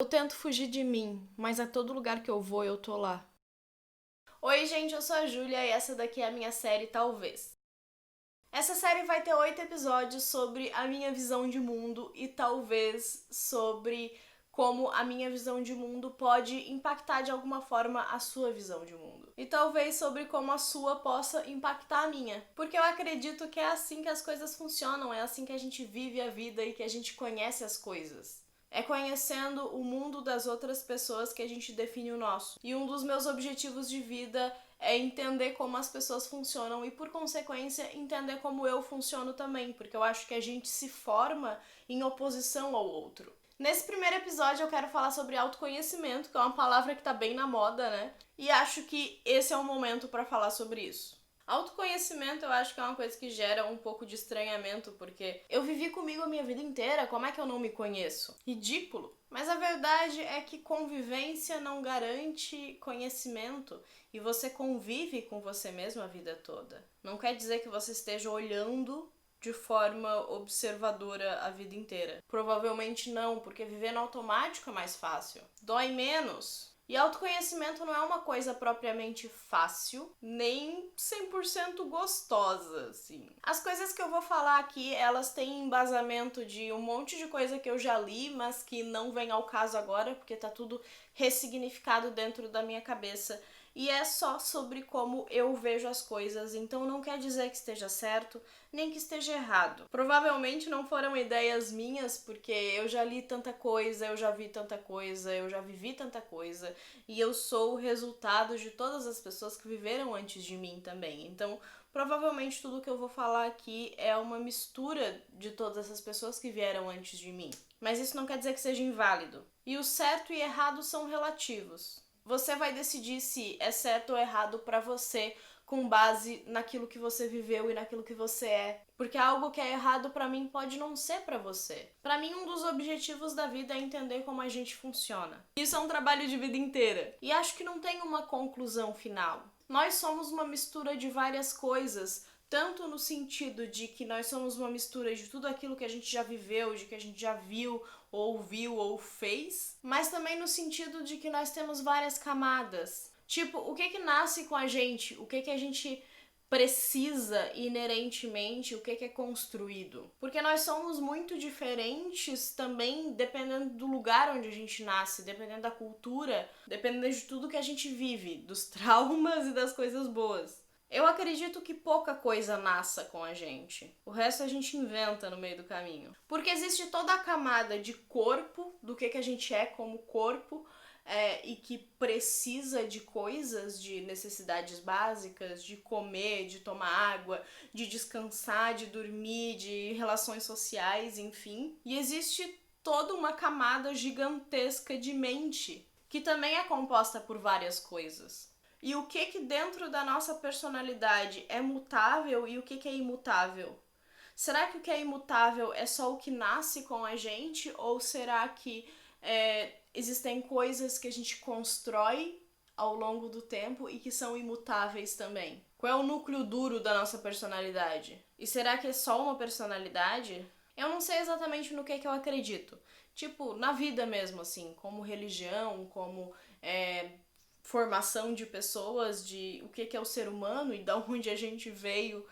Eu tento fugir de mim, mas a todo lugar que eu vou, eu tô lá. Oi, gente, eu sou a Júlia e essa daqui é a minha série Talvez. Essa série vai ter 8 episódios sobre a minha visão de mundo e talvez sobre como a minha visão de mundo pode impactar de alguma forma a sua visão de mundo. E talvez sobre como a sua possa impactar a minha. Porque eu acredito que é assim que as coisas funcionam, é assim que a gente vive a vida e que a gente conhece as coisas. É conhecendo o mundo das outras pessoas que a gente define o nosso. E um dos meus objetivos de vida é entender como as pessoas funcionam e, por consequência, entender como eu funciono também, porque eu acho que a gente se forma em oposição ao outro. Nesse primeiro episódio eu quero falar sobre autoconhecimento, que é uma palavra que tá bem na moda, né? E acho que esse é o momento para falar sobre isso. Autoconhecimento eu acho que é uma coisa que gera um pouco de estranhamento, porque eu vivi comigo a minha vida inteira, como é que eu não me conheço? Ridículo. Mas a verdade é que convivência não garante conhecimento e você convive com você mesmo a vida toda. Não quer dizer que você esteja olhando de forma observadora a vida inteira. Provavelmente não, porque viver no automático é mais fácil. Dói menos. E autoconhecimento não é uma coisa propriamente fácil, nem 100% gostosa, assim. As coisas que eu vou falar aqui, elas têm embasamento de um monte de coisa que eu já li, mas que não vem ao caso agora, porque tá tudo ressignificado dentro da minha cabeça. E é só sobre como eu vejo as coisas, então não quer dizer que esteja certo, nem que esteja errado. Provavelmente não foram ideias minhas, porque eu já li tanta coisa, eu já vi tanta coisa, eu já vivi tanta coisa, e eu sou o resultado de todas as pessoas que viveram antes de mim também. Então, provavelmente tudo que eu vou falar aqui é uma mistura de todas essas pessoas que vieram antes de mim. Mas isso não quer dizer que seja inválido. E o certo e errado são relativos. Você vai decidir se é certo ou errado pra você com base naquilo que você viveu e naquilo que você é. Porque algo que é errado pra mim pode não ser pra você. Pra mim, um dos objetivos da vida é entender como a gente funciona. Isso é um trabalho de vida inteira. E acho que não tem uma conclusão final. Nós somos uma mistura de várias coisas, tanto no sentido de que nós somos uma mistura de tudo aquilo que a gente já viveu, de que a gente já viu, ou fez, mas também no sentido de que nós temos várias camadas. Tipo, o que nasce com a gente? O que a gente precisa inerentemente, o que é construído. Porque nós somos muito diferentes também dependendo do lugar onde a gente nasce, dependendo da cultura, dependendo de tudo que a gente vive, dos traumas e das coisas boas. Eu acredito que pouca coisa nasça com a gente. O resto a gente inventa no meio do caminho. Porque existe toda a camada de corpo, do que a gente é como corpo, e que precisa de coisas, de necessidades básicas, de comer, de tomar água, de descansar, de dormir, de relações sociais, enfim. E existe toda uma camada gigantesca de mente, que também é composta por várias coisas. E o que dentro da nossa personalidade é mutável e o que é imutável? Será que o que é imutável é só o que nasce com a gente? Ou será que existem coisas que a gente constrói ao longo do tempo e que são imutáveis também? Qual é o núcleo duro da nossa personalidade? E será que é só uma personalidade? Eu não sei exatamente no que eu acredito. Tipo, na vida mesmo, assim, como religião, como formação de pessoas, de o que é o ser humano e de onde a gente veio.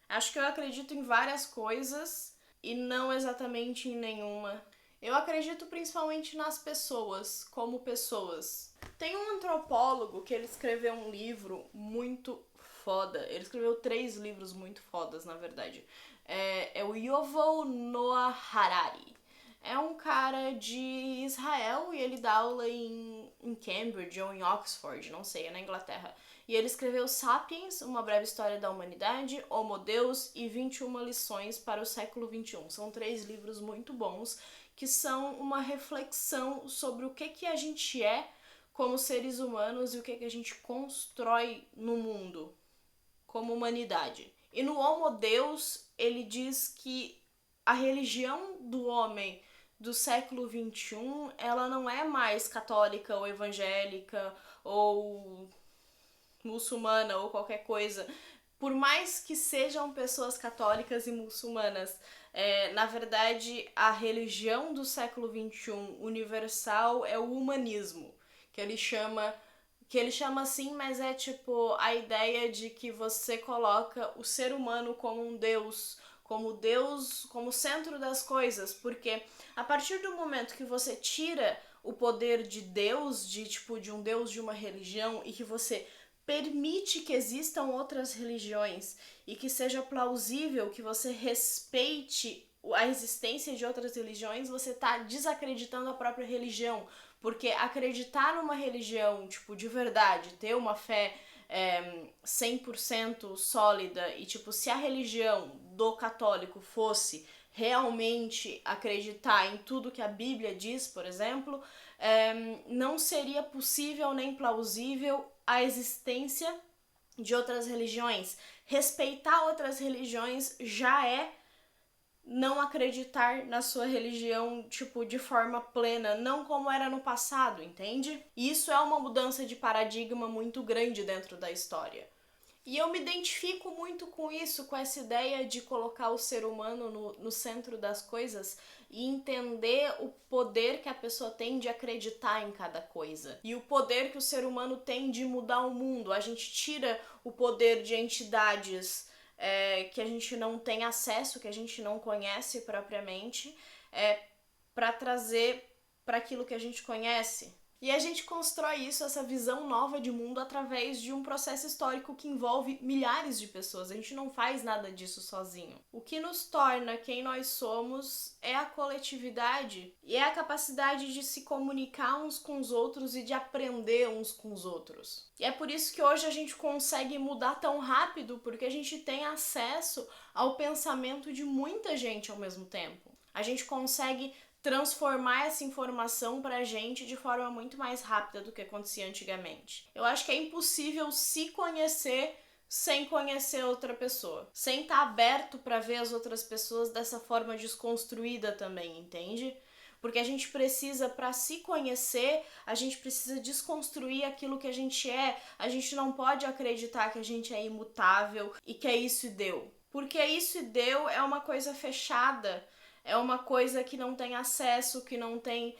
Acho que eu acredito em várias coisas e não exatamente em nenhuma. Eu acredito principalmente nas pessoas, como pessoas. Tem um antropólogo que ele escreveu um livro muito foda. Ele escreveu 3 livros muito fodas, na verdade. É o Yuval Noah Harari. É um cara de Israel e ele dá aula em Cambridge ou em Oxford, não sei, é na Inglaterra. E ele escreveu Sapiens, Uma Breve História da Humanidade, Homo Deus e 21 Lições para o Século XXI. São 3 livros muito bons que são uma reflexão sobre o que a gente é como seres humanos e o que a gente constrói no mundo como humanidade. E no Homo Deus, ele diz que a religião do homem do século XXI, ela não é mais católica ou evangélica ou muçulmana ou qualquer coisa. Por mais que sejam pessoas católicas e muçulmanas, Na verdade, a religião do século XXI universal é o humanismo, que ele chama assim, mas é tipo a ideia de que você coloca o ser humano como um Deus, como centro das coisas, porque a partir do momento que você tira o poder de Deus, de um Deus de uma religião, e que você permite que existam outras religiões e que seja plausível que você respeite a existência de outras religiões, você está desacreditando a própria religião. Porque acreditar numa religião, de verdade, ter uma fé 100% sólida e, se a religião do católico fosse realmente acreditar em tudo que a Bíblia diz, por exemplo, não seria possível nem plausível a existência de outras religiões. Respeitar outras religiões já é não acreditar na sua religião, de forma plena, não como era no passado, entende? E isso é uma mudança de paradigma muito grande dentro da história. E eu me identifico muito com isso, com essa ideia de colocar o ser humano no centro das coisas e entender o poder que a pessoa tem de acreditar em cada coisa. E o poder que o ser humano tem de mudar o mundo. A gente tira o poder de entidades que a gente não tem acesso, que a gente não conhece propriamente, para trazer para aquilo que a gente conhece. E a gente constrói isso, essa visão nova de mundo, através de um processo histórico que envolve milhares de pessoas. A gente não faz nada disso sozinho. O que nos torna quem nós somos é a coletividade e é a capacidade de se comunicar uns com os outros e de aprender uns com os outros. E é por isso que hoje a gente consegue mudar tão rápido, porque a gente tem acesso ao pensamento de muita gente ao mesmo tempo. A gente consegue transformar essa informação pra gente de forma muito mais rápida do que acontecia antigamente. Eu acho que é impossível se conhecer sem conhecer outra pessoa, sem estar aberto para ver as outras pessoas dessa forma desconstruída também, entende? Porque a gente precisa, para se conhecer, a gente precisa desconstruir aquilo que a gente é. A gente não pode acreditar que a gente é imutável e que é isso e deu. Porque isso e deu é uma coisa fechada. É uma coisa que não tem acesso, que não tem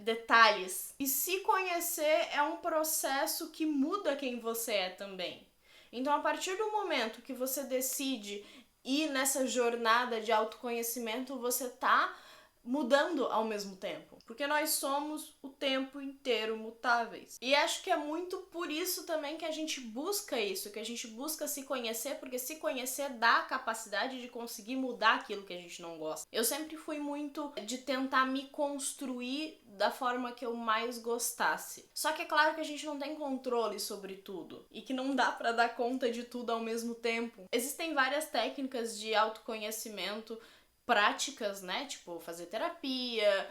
detalhes. E se conhecer é um processo que muda quem você é também. Então, a partir do momento que você decide ir nessa jornada de autoconhecimento, você tá mudando ao mesmo tempo. Porque nós somos o tempo inteiro mutáveis. E acho que é muito por isso também que a gente busca isso, que a gente busca se conhecer, porque se conhecer dá a capacidade de conseguir mudar aquilo que a gente não gosta. Eu sempre fui muito de tentar me construir da forma que eu mais gostasse. Só que é claro que a gente não tem controle sobre tudo e que não dá pra dar conta de tudo ao mesmo tempo. Existem várias técnicas de autoconhecimento práticas, né? Tipo, fazer terapia,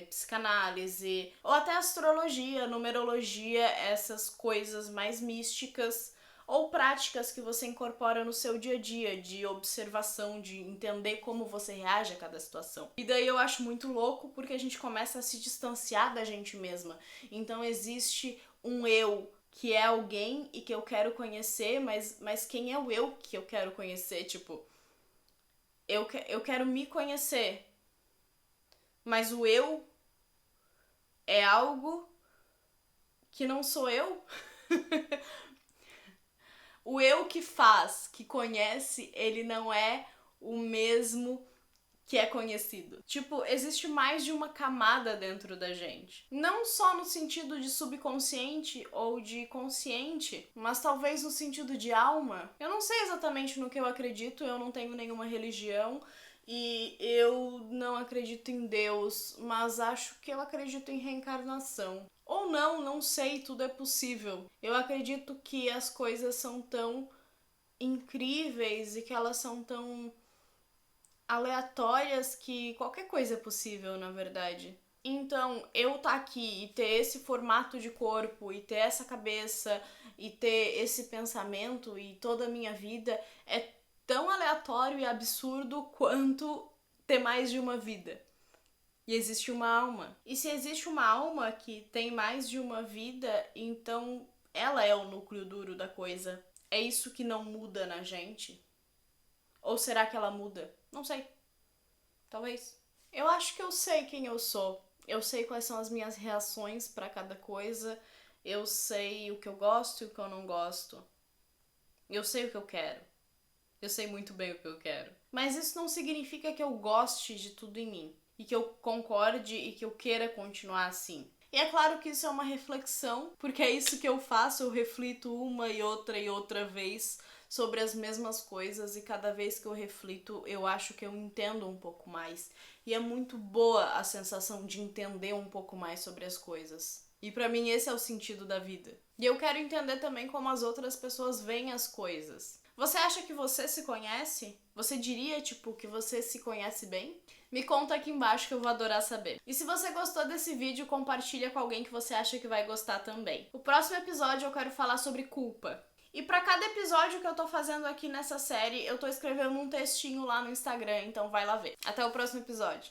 psicanálise, ou até astrologia, numerologia, essas coisas mais místicas, ou práticas que você incorpora no seu dia a dia, de observação, de entender como você reage a cada situação. E daí eu acho muito louco porque a gente começa a se distanciar da gente mesma. Então existe um eu que é alguém e que eu quero conhecer, mas quem é o eu que eu quero conhecer? Tipo, eu quero me conhecer, mas o eu é algo que não sou eu. O eu que faz, que conhece, ele não é o mesmo que é conhecido. Tipo, existe mais de uma camada dentro da gente. Não só no sentido de subconsciente ou de consciente, mas talvez no sentido de alma. Eu não sei exatamente no que eu acredito, eu não tenho nenhuma religião e eu não acredito em Deus, mas acho que eu acredito em reencarnação. Ou não, não sei, tudo é possível. Eu acredito que as coisas são tão incríveis e que elas são tão aleatórias que qualquer coisa é possível, na verdade. Então, eu tá aqui e ter esse formato de corpo e ter essa cabeça e ter esse pensamento e toda a minha vida é tão aleatório e absurdo quanto ter mais de uma vida. E existe uma alma. E se existe uma alma que tem mais de uma vida, então ela é o núcleo duro da coisa. É isso que não muda na gente? Ou será que ela muda? Não sei. Talvez. Eu acho que eu sei quem eu sou. Eu sei quais são as minhas reações pra cada coisa. Eu sei o que eu gosto e o que eu não gosto. Eu sei o que eu quero. Eu sei muito bem o que eu quero. Mas isso não significa que eu goste de tudo em mim. E que eu concorde e que eu queira continuar assim. E é claro que isso é uma reflexão, porque é isso que eu faço, eu reflito uma e outra vez sobre as mesmas coisas e cada vez que eu reflito, eu acho que eu entendo um pouco mais. E é muito boa a sensação de entender um pouco mais sobre as coisas. E pra mim esse é o sentido da vida. E eu quero entender também como as outras pessoas veem as coisas. Você acha que você se conhece? Você diria, tipo, que você se conhece bem? Me conta aqui embaixo que eu vou adorar saber. E se você gostou desse vídeo, compartilha com alguém que você acha que vai gostar também. O próximo episódio eu quero falar sobre culpa. E pra cada episódio que eu tô fazendo aqui nessa série, eu tô escrevendo um textinho lá no Instagram, então vai lá ver. Até o próximo episódio.